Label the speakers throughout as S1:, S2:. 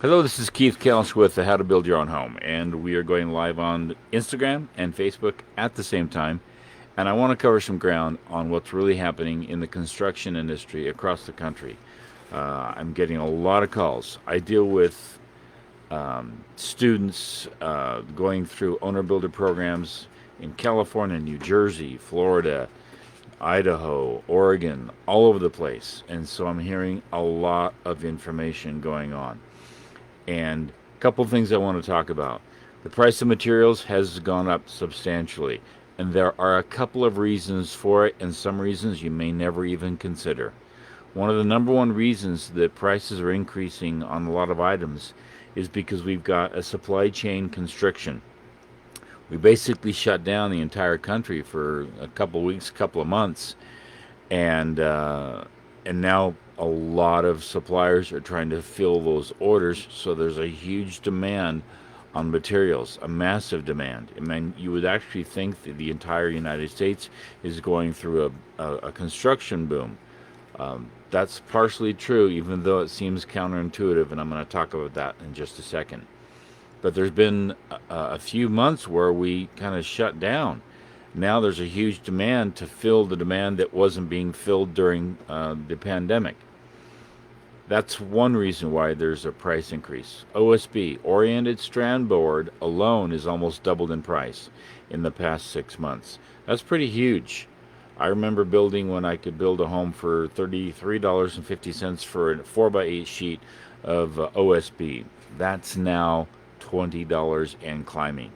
S1: Hello, this is Keith Kelch with How to Build Your Own Home, and we are going live on Instagram and Facebook at the same time. And I want to cover some ground on what's really happening in the construction industry across the country. I'm getting a lot of calls. I deal with students going through owner builder programs in California, New Jersey, Florida, Idaho, Oregon, all over the place. And so I'm hearing a lot of information going on. And a couple of things I want to talk about. The price of materials has gone up substantially, and there are a couple of reasons for it, and some reasons you may never even consider. One of the number one reasons that prices are increasing on a lot of items is because we've got a supply chain constriction. We basically shut down the entire country for a couple of weeks, a couple of months, and now a lot of suppliers are trying to fill those orders. So there's a huge demand on materials, a massive demand. I mean, you would actually think that the entire United States is going through a construction boom. That's partially true, even though it seems counterintuitive, and I'm going to talk about that in just a second. But there's been a few months where we kind of shut down. Now there's a huge demand to fill the demand that wasn't being filled during the pandemic. That's one reason why there's a price increase. OSB, oriented strand board, alone is almost doubled in price in the past 6 months. That's pretty huge. I remember building when I could build a home for $33.50 for a 4 by 8 sheet of OSB. That's now $20 and climbing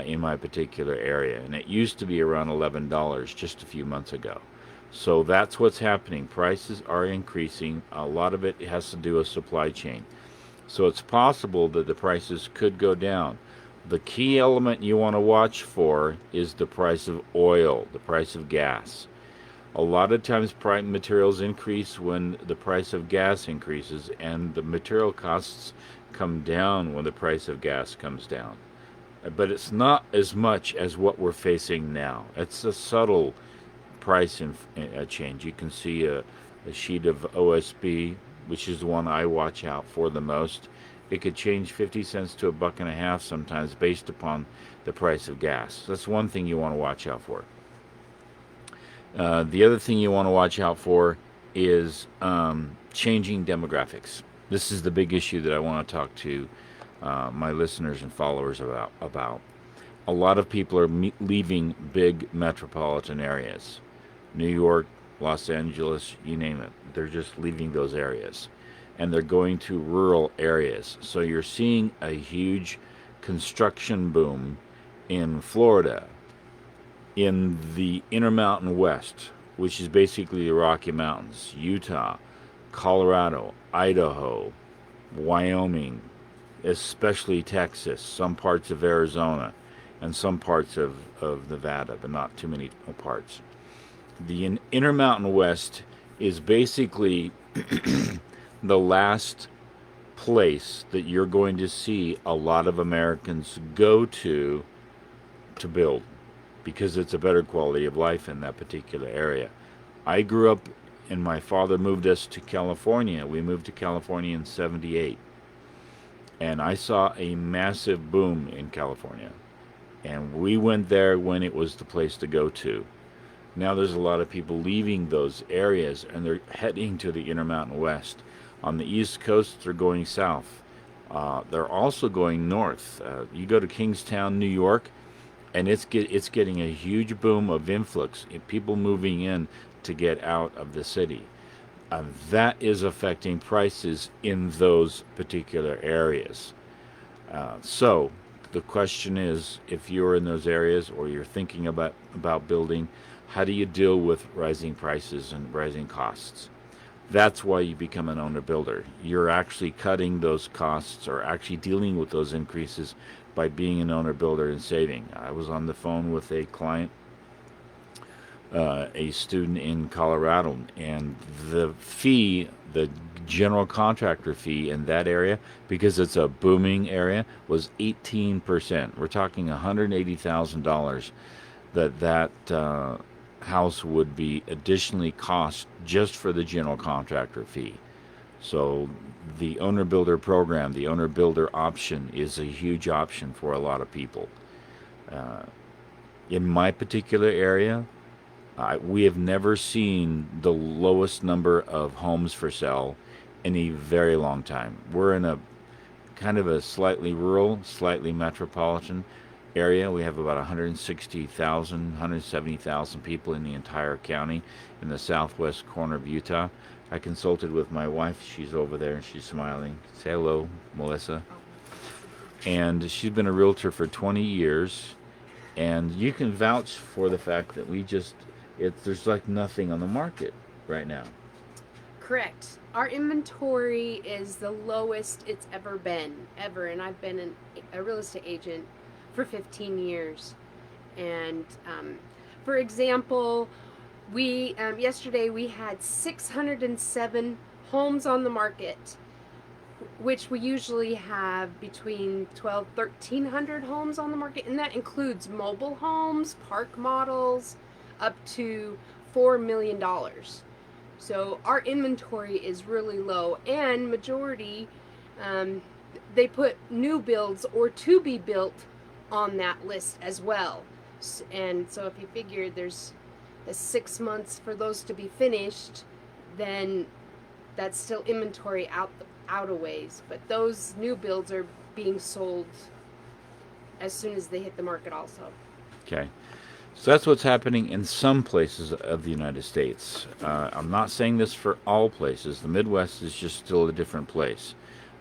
S1: in my particular area. And it used to be around $11 just a few months ago. So that's what's happening. Prices are increasing. A lot of it has to do with supply chain. So it's possible that the prices could go down. The key element you want to watch for is the price of oil, the price of gas. A lot of times materials increase when the price of gas increases, and the material costs come down when the price of gas comes down. But it's not as much as what we're facing now. It's a subtle price change. You can see a sheet of OSB, which is the one I watch out for the most. It could change 50 cents to a buck and a half sometimes based upon the price of gas. That's one thing you want to watch out for. The other thing you want to watch out for is changing demographics. This is the big issue that I want to talk to my listeners and followers about. A lot of people are leaving big metropolitan areas. New York, Los Angeles, you name it. They're just leaving those areas. And they're going to rural areas. So you're seeing a huge construction boom in Florida, in the Intermountain West, which is basically the Rocky Mountains, Utah, Colorado, Idaho, Wyoming, especially Texas, some parts of Arizona, and some parts of Nevada, but not too many parts. The Intermountain West is basically the last place that you're going to see a lot of Americans go to build because it's a better quality of life in that particular area. I grew up and my father moved us to California. We moved to California in 78. And I saw a massive boom in California. And we went there when it was the place to go to. Now there's a lot of people leaving those areas and they're heading to the Intermountain West. On the East Coast, they're going south. They're also going north. You go to Kingstown, New York, and it's getting a huge boom of influx, people moving in to get out of the city. That is affecting prices in those particular areas. So the question is, if you're in those areas or you're thinking about building, how do you deal with rising prices and rising costs? That's why you become an owner builder. You're actually cutting those costs or actually dealing with those increases by being an owner builder and saving. I was on the phone with a client, a student in Colorado, and the fee, the general contractor fee in that area, because it's a booming area, was 18%. We're talking $180,000 that house would be additionally cost just for the general contractor fee. So the owner builder program, the owner builder option is a huge option for a lot of people. In my particular area, we have never seen the lowest number of homes for sale in a very long time. We're in a kind of a slightly rural, slightly metropolitan area. We have about 160,000, 170,000 people in the entire county in the southwest corner of Utah. I consulted with my wife. She's over there and she's smiling. Say hello, Melissa. And she's been a realtor for 20 years. And you can vouch for the fact that there's like nothing on the market right now.
S2: Correct. Our inventory is the lowest it's ever been, ever. And I've been a real estate agent for 15 years. And for example, we yesterday we had 607 homes on the market, which we usually have between 1,300 homes on the market, and that includes mobile homes, park models, up to $4 million. So our inventory is really low, and majority they put new builds or to be built on that list as well. And so if you figure there's 6 months for those to be finished, then that's still inventory out a ways. But those new builds are being sold as soon as they hit the market also.
S1: Okay. So that's what's happening in some places of the United States. I'm not saying this for all places. The Midwest is just still a different place.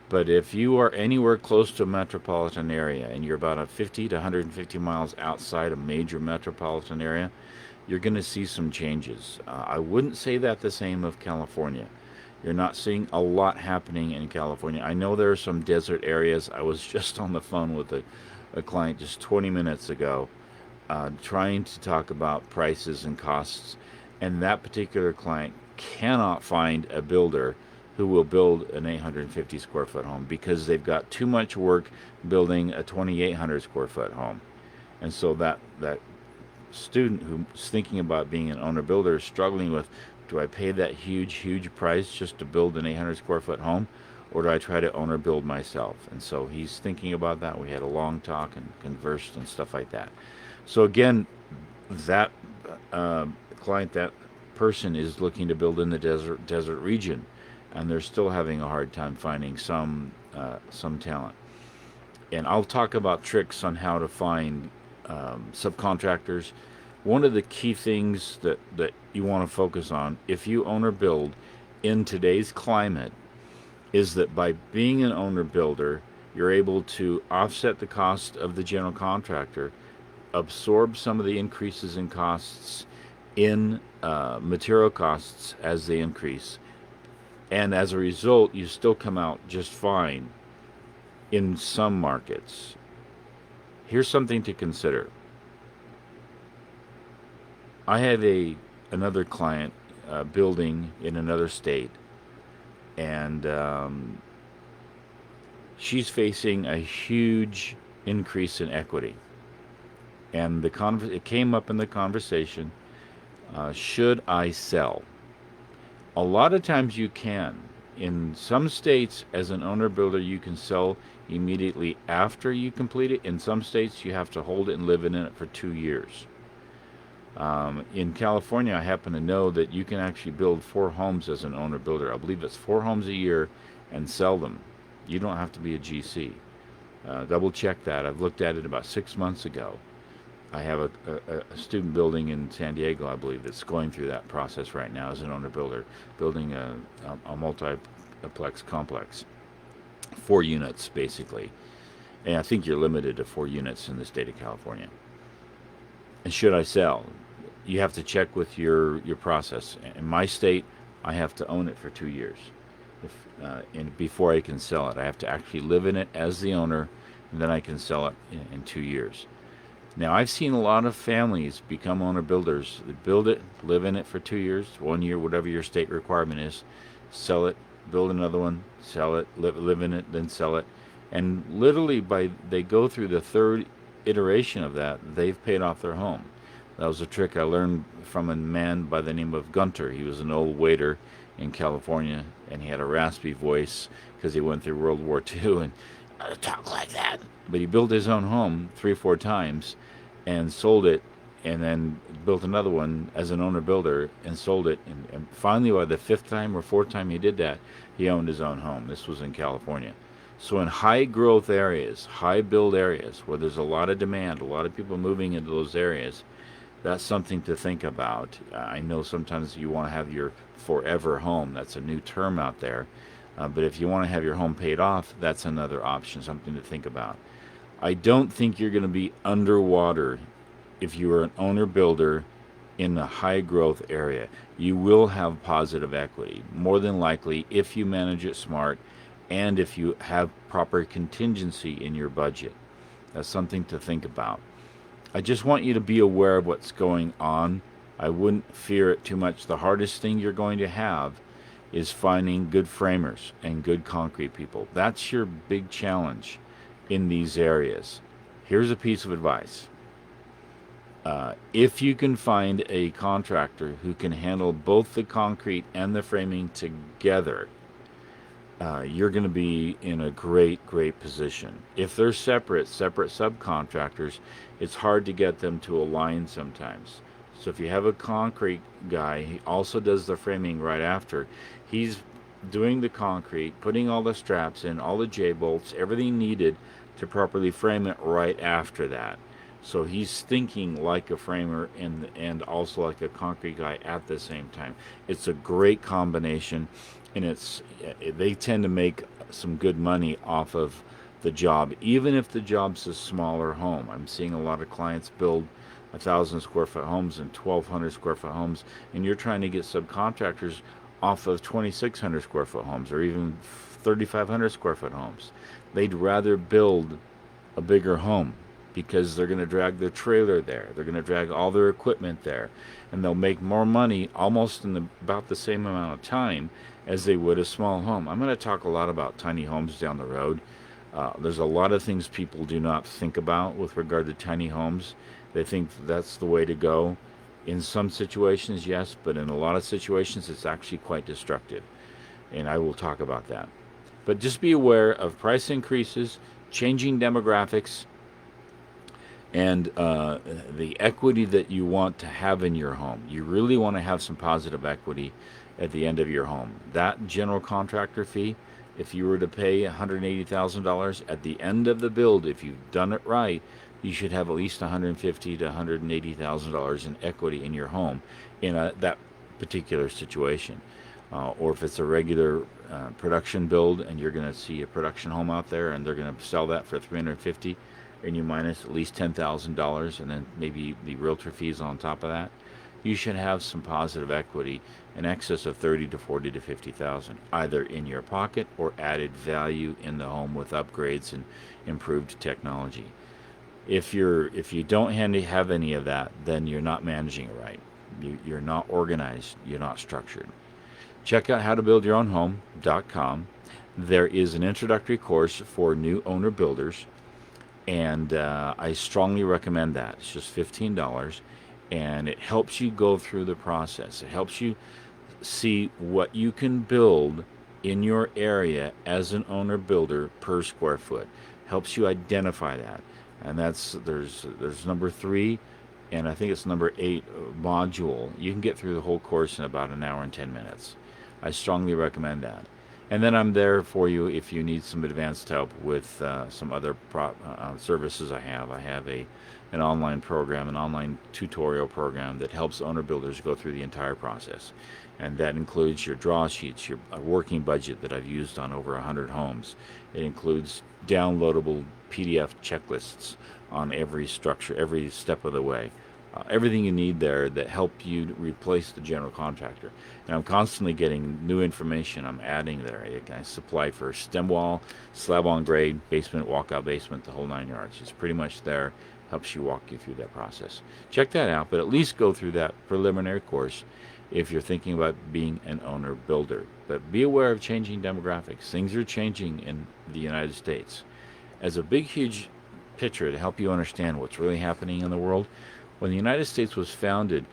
S1: But if you are anywhere close to a metropolitan area and you're about 50 to 150 miles outside a major metropolitan area, you're going to see some changes. I wouldn't say that the same of California. You're not seeing a lot happening in California. I know there are some desert areas. I was just on the phone with a client just 20 minutes ago trying to talk about prices and costs. And that particular client cannot find a builder who will build an 850 square foot home because they've got too much work building a 2,800 square foot home. And so that student who's thinking about being an owner builder is struggling with, do I pay that huge price just to build an 800 square foot home, or do I try to owner build myself? And so he's thinking about that. We had a long talk and conversed and stuff like that. So again, that client, that person is looking to build in the desert region, and they're still having a hard time finding some talent. And I'll talk about tricks on how to find subcontractors. One of the key things that you want to focus on if you own or build in today's climate is that by being an owner builder, you're able to offset the cost of the general contractor, absorb some of the increases in costs in material costs as they increase, and as a result, you still come out just fine in some markets. Here's something to consider. I have another client building in another state, and she's facing a huge increase in equity. And it came up in the conversation, should I sell? A lot of times you can. In some states, as an owner builder, you can sell immediately after you complete it. In some states, you have to hold it and live in it for 2 years. In California, I happen to know that you can actually build 4 homes as an owner builder. I believe it's 4 homes a year and sell them. You don't have to be a GC. Double check that. I've looked at it about 6 months ago. I have a student building in San Diego, I believe, that's going through that process right now as an owner builder, building a multiplex complex. 4 units, basically. And I think you're limited to 4 units in the state of California. And should I sell? You have to check with your process. In my state, I have to own it for 2 years. And before I can sell it, I have to actually live in it as the owner, and then I can sell it in 2 years. Now, I've seen a lot of families become owner builders. They build it, live in it for 2 years, 1 year, whatever your state requirement is, sell it, build another one, sell it, live in it, then sell it. And literally, they go through the 3rd iteration of that, they've paid off their home. That was a trick I learned from a man by the name of Gunter. He was an old waiter in California, and he had a raspy voice because he went through World War II and talk like that. But he built his own home 3 or 4 times and sold it, and then built another one as an owner builder and sold it. And finally, by the fifth time or fourth time he did that, he owned his own home. This was in California. So in high growth areas, high build areas where there's a lot of demand, a lot of people moving into those areas, that's something to think about. I know sometimes you want to have your forever home. That's a new term out there. But if you want to have your home paid off, that's another option, something to think about. I don't think you're going to be underwater if you are an owner builder in a high growth area. You will have positive equity, more than likely, if you manage it smart and if you have proper contingency in your budget. That's something to think about. I just want you to be aware of what's going on. I wouldn't fear it too much. The hardest thing you're going to have is finding good framers and good concrete people. That's your big challenge in these areas. Here's a piece of advice. If you can find a contractor who can handle both the concrete and the framing together, you're going to be in a great position. If they're separate subcontractors, it's hard to get them to align sometimes. So if you have a concrete guy, he also does the framing right after. He's doing the concrete, putting all the straps in, all the J-bolts, everything needed to properly frame it right after that. So he's thinking like a framer and also like a concrete guy at the same time. It's a great combination, and they tend to make some good money off of the job, even if the job's a smaller home. I'm seeing a lot of clients build 1,000 square foot homes and 1,200 square foot homes, and you're trying to get subcontractors off of 2,600 square foot homes or even 3,500 square foot homes. They'd rather build a bigger home because they're going to drag their trailer there. They're going to drag all their equipment there, and they'll make more money almost in about the same amount of time as they would a small home. I'm going to talk a lot about tiny homes down the road. There's a lot of things people do not think about with regard to tiny homes. They think that's the way to go. In some situations, yes, but in a lot of situations, it's actually quite destructive. And I will talk about that. But just be aware of price increases, changing demographics, and the equity that you want to have in your home. You really want to have some positive equity at the end of your home. That general contractor fee, if you were to pay $180,000 at the end of the build, if you've done it right, you should have at least $150,000 to $180,000 in equity in your home in that particular situation. Or if it's a regular production build and you're going to see a production home out there and they're going to sell that for $350,000, and you minus at least $10,000 and then maybe the realtor fees on top of that, you should have some positive equity in excess of 30 to 40 to 50,000, either in your pocket or added value in the home with upgrades and improved technology. If you don't have any of that, then you're not managing it right. You're not organized. You're not structured. Check out howtobuildyourownhome.com. There is an introductory course for new owner builders, and I strongly recommend that. It's just $15, and it helps you go through the process. It helps you see what you can build in your area as an owner builder per square foot. Helps you identify that. And there's number 3, and I think it's number 8 module. You can get through the whole course in about an hour and 10 minutes. I strongly recommend that. And then I'm there for you if you need some advanced help with some other services I have. I have an online program, an online tutorial program that helps owner builders go through the entire process. And that includes your draw sheets, your working budget that I've used on over 100 homes. It includes downloadable PDF checklists on every structure, every step of the way. Everything you need there that help you replace the general contractor. And I'm constantly getting new information I'm adding there. I supply for stem wall, slab on grade, basement, walkout basement, the whole 9 yards. It's pretty much there. Helps you walk you through that process. Check that out, but at least go through that preliminary course if you're thinking about being an owner builder. But be aware of changing demographics. Things are changing in the United States. As a big, huge picture to help you understand what's really happening in the world, when the United States was founded,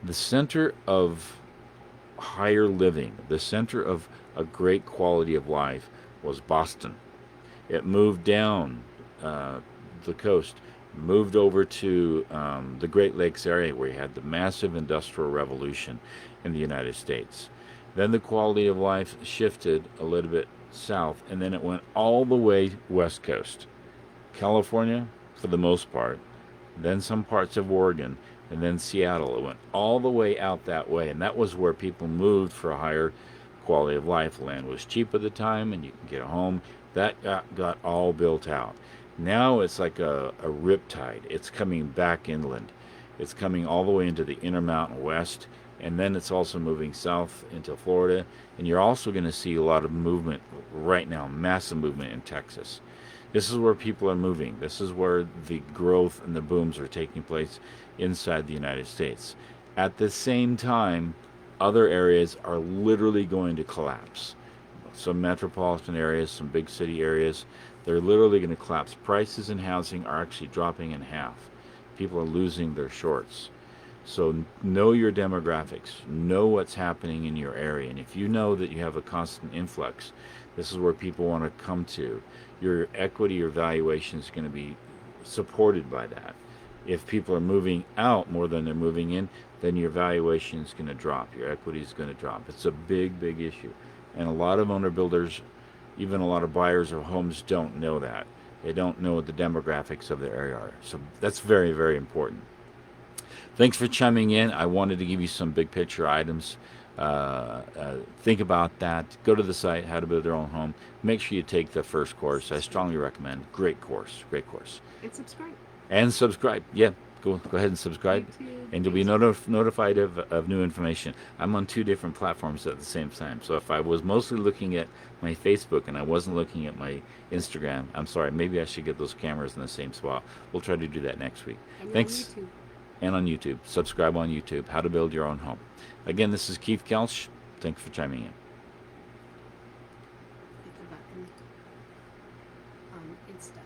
S1: the center of higher living, the center of a great quality of life was Boston. It moved down uh, the coast, moved over to the Great Lakes area where you had the massive industrial revolution in the United States. Then the quality of life shifted a little bit south, and then it went all the way west coast. California, for the most part, then some parts of Oregon, and then Seattle. It went all the way out that way, and that was where people moved for a higher quality of life. Land was cheap at the time, and you could get a home. That got all built out. Now it's like a riptide. It's coming back inland. It's coming all the way into the Intermountain West, and then it's also moving south into Florida. And you're also going to see a lot of movement right now, massive movement in Texas. This is where people are moving. This is where the growth and the booms are taking place inside the United States. At the same time, other areas are literally going to collapse. Some metropolitan areas, some big city areas, they're literally going to collapse. Prices in housing are actually dropping in half. People are losing their shorts. So know your demographics, know what's happening in your area. And if you know that you have a constant influx, this is where people want to come to. Your equity, your valuation is going to be supported by that. If people are moving out more than they're moving in, then your valuation is going to drop. Your equity is going to drop. It's a big, big issue. And a lot of owner builders, even a lot of buyers of homes, don't know that. They don't know what the demographics of their area are. So that's very, very important. Thanks for chiming in. I wanted to give you some big picture items. Think about that. Go to the site, How to Build Your Own Home. Make sure you take the first course. I strongly recommend. Great course. Great course.
S2: And subscribe.
S1: And subscribe. Yeah, go ahead and subscribe.
S2: YouTube,
S1: And you'll be
S2: Facebook.
S1: notified of new information. I'm on two different platforms at the same time. So if I was mostly looking at my Facebook and I wasn't looking at my Instagram, I'm sorry. Maybe I should get those cameras in the same spot. We'll try to do that next week.
S2: And
S1: Thanks.
S2: on YouTube.
S1: And on YouTube. Subscribe on YouTube. How to Build Your Own Home. Again, this is Keith Kelch. Thanks for chiming in.
S2: Hit the button on Insta.